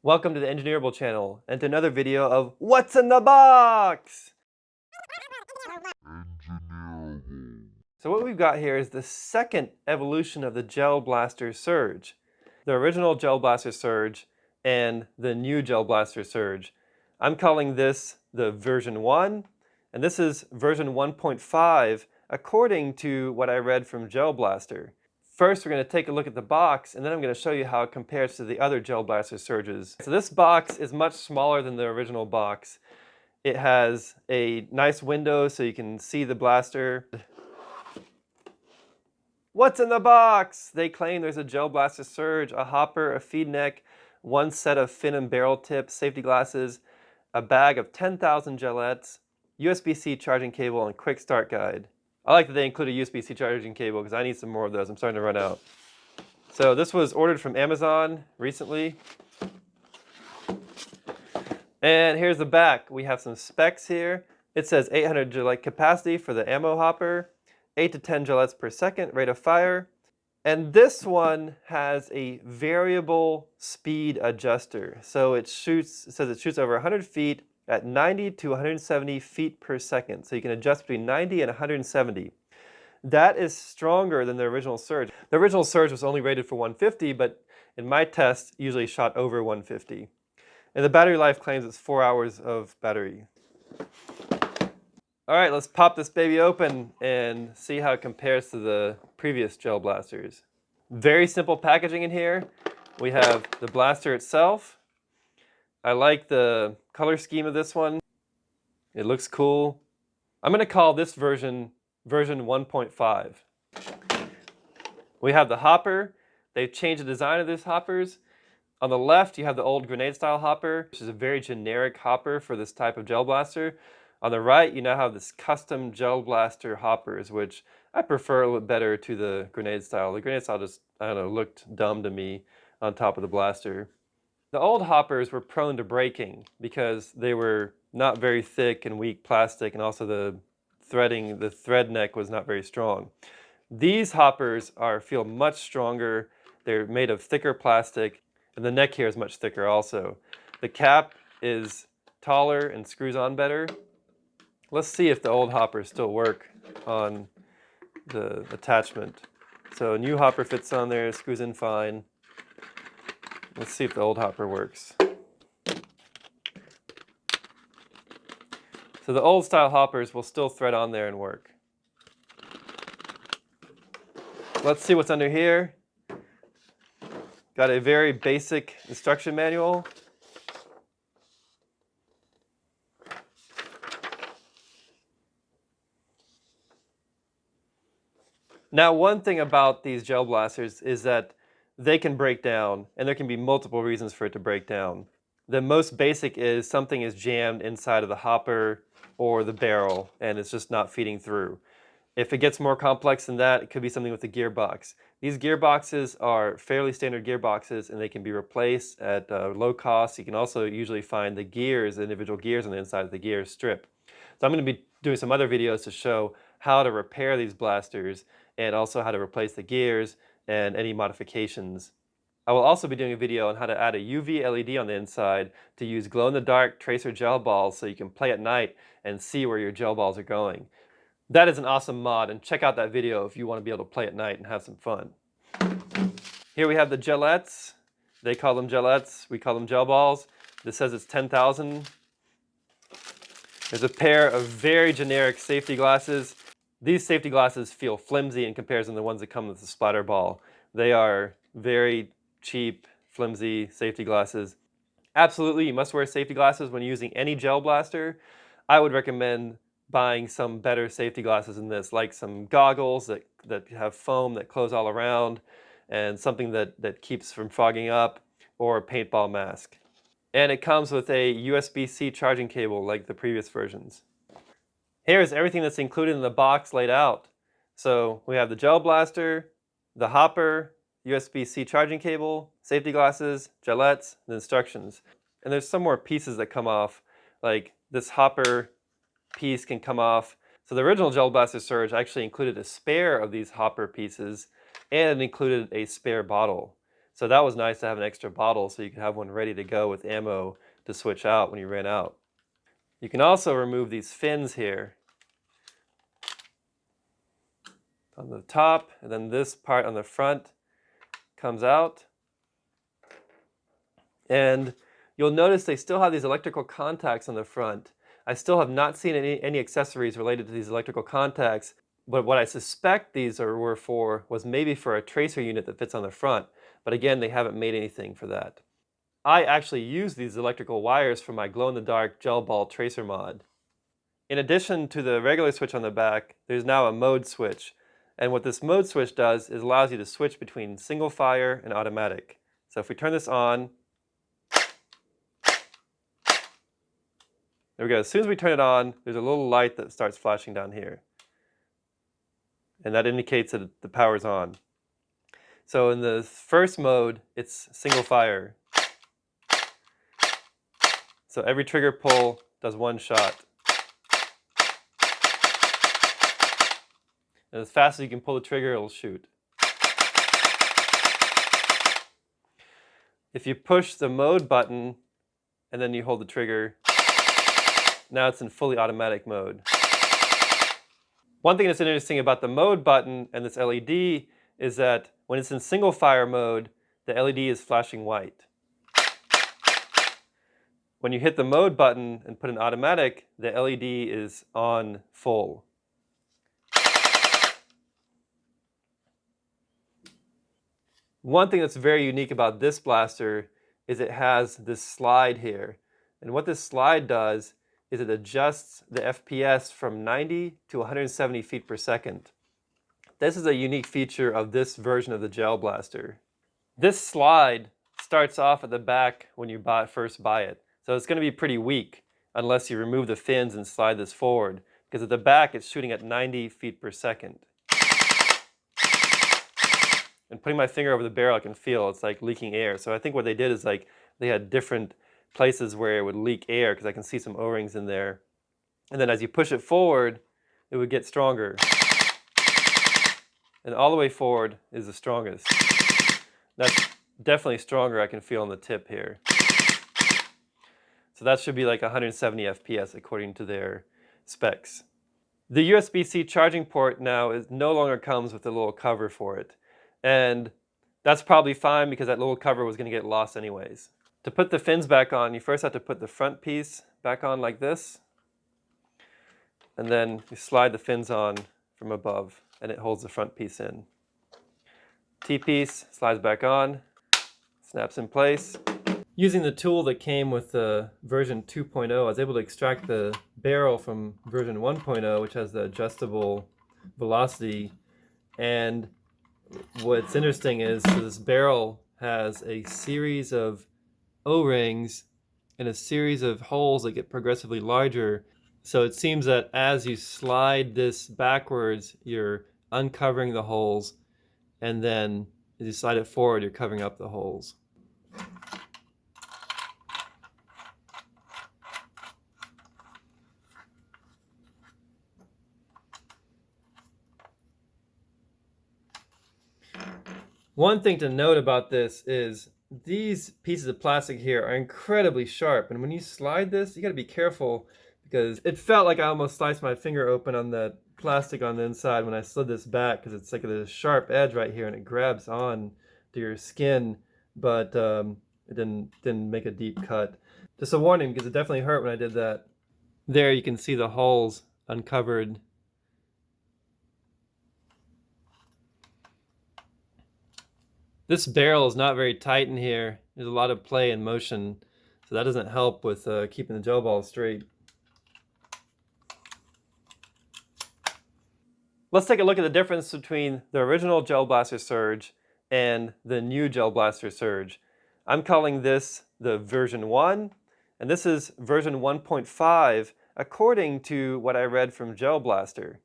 Welcome to the Engineerable channel and to another video of What's in the Box? So what we've got here is the second evolution of the Gel Blaster Surge. The original Gel Blaster Surge and the new Gel Blaster Surge. I'm calling this the version 1, and this is version 1.5 according to what I read from Gel Blaster. First, we're going to take a look at the box, and then I'm going to show you how it compares to the other Gel Blaster Surges. So this box is much smaller than the original box. It has a nice window so you can see the blaster. What's in the box? They claim there's a Gel Blaster Surge, a hopper, a feed neck, one set of fin and barrel tips, safety glasses, a bag of 10,000 gelettes, USB-C charging cable, and quick start guide. I like that they include a USB-C charging cable because I need some more of those. I'm starting to run out. So this was ordered from Amazon recently. And here's the back. We have some specs here. It says 800 gillette capacity for the ammo hopper, 8 to 10 gillettes per second, rate of fire. And this one has a variable speed adjuster. So it says it shoots over 100 feet at 90 to 170 feet per second. So you can adjust between 90 and 170. That is stronger than the original Surge. The original Surge was only rated for 150, but in my test, usually shot over 150. And the battery life claims it's 4 hours of battery. All right, let's pop this baby open and see how it compares to the previous Gel Blasters. Very simple packaging in here. We have the blaster itself. I like the color scheme of this one. It looks cool. I'm going to call this version 1.5. We have the hopper. They've changed the design of these hoppers. On the left, you have the old grenade style hopper, which is a very generic hopper for this type of Gel Blaster. On the right, you now have this custom Gel Blaster hoppers, which I prefer a little bit better to the grenade style. The grenade style just, I don't know, looked dumb to me on top of the blaster. The old hoppers were prone to breaking because they were not very thick and weak plastic, and also the thread neck was not very strong. These hoppers feel much stronger. They're made of thicker plastic, and the neck here is much thicker also. The cap is taller and screws on better. Let's see if the old hoppers still work on the attachment. So a new hopper fits on there, screws in fine. Let's see if the old hopper works. So the old style hoppers will still thread on there and work. Let's see what's under here. Got a very basic instruction manual. Now, one thing about these Gel Blasters is that they can break down, and there can be multiple reasons for it to break down. The most basic is something is jammed inside of the hopper or the barrel, and it's just not feeding through. If it gets more complex than that, it could be something with the gearbox. These gearboxes are fairly standard gearboxes, and they can be replaced at low cost. You can also usually find the gears, the individual gears on the inside of the gear strip. So I'm going to be doing some other videos to show how to repair these blasters and also how to replace the gears and any modifications. I will also be doing a video on how to add a UV LED on the inside to use glow-in-the-dark tracer gel balls so you can play at night and see where your gel balls are going. That is an awesome mod, and check out that video if you want to be able to play at night and have some fun. Here we have the gelettes. They call them gelettes, we call them gel balls. This says it's 10,000. There's a pair of very generic safety glasses. These safety glasses feel flimsy in comparison to the ones that come with the Splatrball. They are very cheap, flimsy safety glasses. Absolutely, you must wear safety glasses when using any Gel Blaster. I would recommend buying some better safety glasses than this, like some goggles that have foam that close all around, and something that keeps from fogging up, or a paintball mask. And it comes with a USB-C charging cable like the previous versions. Here's everything that's included in the box laid out. So we have the Gel Blaster, the hopper, USB-C charging cable, safety glasses, gelettes, and instructions. And there's some more pieces that come off, like this hopper piece can come off. So the original Gel Blaster Surge actually included a spare of these hopper pieces, and it included a spare bottle. So that was nice to have an extra bottle so you could have one ready to go with ammo to switch out when you ran out. You can also remove these fins here on the top, and then this part on the front comes out. And you'll notice they still have these electrical contacts on the front. I still have not seen any accessories related to these electrical contacts, but what I suspect these were for was maybe for a tracer unit that fits on the front. But again, they haven't made anything for that. I actually use these electrical wires for my glow-in-the-dark gel ball tracer mod. In addition to the regular switch on the back, there's now a mode switch. And what this mode switch does is allows you to switch between single fire and automatic. So if we turn this on, there we go. As soon as we turn it on, there's a little light that starts flashing down here. And that indicates that the power's on. So in the first mode, it's single fire. So every trigger pull does one shot. And as fast as you can pull the trigger, it'll shoot. If you push the mode button and then you hold the trigger, now it's in fully automatic mode. One thing that's interesting about the mode button and this LED is that when it's in single fire mode, the LED is flashing white. When you hit the mode button and put in automatic, the LED is on full. One thing that's very unique about this blaster is it has this slide here. And what this slide does is it adjusts the FPS from 90 to 170 feet per second. This is a unique feature of this version of the Gel Blaster. This slide starts off at the back when you first buy it. So it's going to be pretty weak unless you remove the fins and slide this forward, because at the back it's shooting at 90 feet per second. And putting my finger over the barrel, I can feel it's like leaking air. So I think what they did is like they had different places where it would leak air, because I can see some O-rings in there. And then as you push it forward, it would get stronger. And all the way forward is the strongest. That's definitely stronger, I can feel on the tip here. So that should be like 170 FPS according to their specs. The USB-C charging port now no longer comes with a little cover for it. And that's probably fine because that little cover was going to get lost anyways. To put the fins back on, you first have to put the front piece back on like this. And then you slide the fins on from above and it holds the front piece in. T-piece slides back on, snaps in place. Using the tool that came with the version 2.0, I was able to extract the barrel from version 1.0, which has the adjustable velocity. And what's interesting is this barrel has a series of O-rings and a series of holes that get progressively larger. So it seems that as you slide this backwards, you're uncovering the holes, and then as you slide it forward, you're covering up the holes. One thing to note about this is these pieces of plastic here are incredibly sharp, and when you slide this, you got to be careful, because it felt like I almost sliced my finger open on that plastic on the inside when I slid this back, because it's like a sharp edge right here and it grabs on to your skin, but it didn't make a deep cut. Just a warning, because it definitely hurt when I did that. There you can see the holes uncovered. This barrel is not very tight in here. There's a lot of play and motion, so that doesn't help with keeping the gel ball straight. Let's take a look at the difference between the original Gel Blaster Surge and the new Gel Blaster Surge. I'm calling this the version 1, and this is version 1.5 according to what I read from Gel Blaster.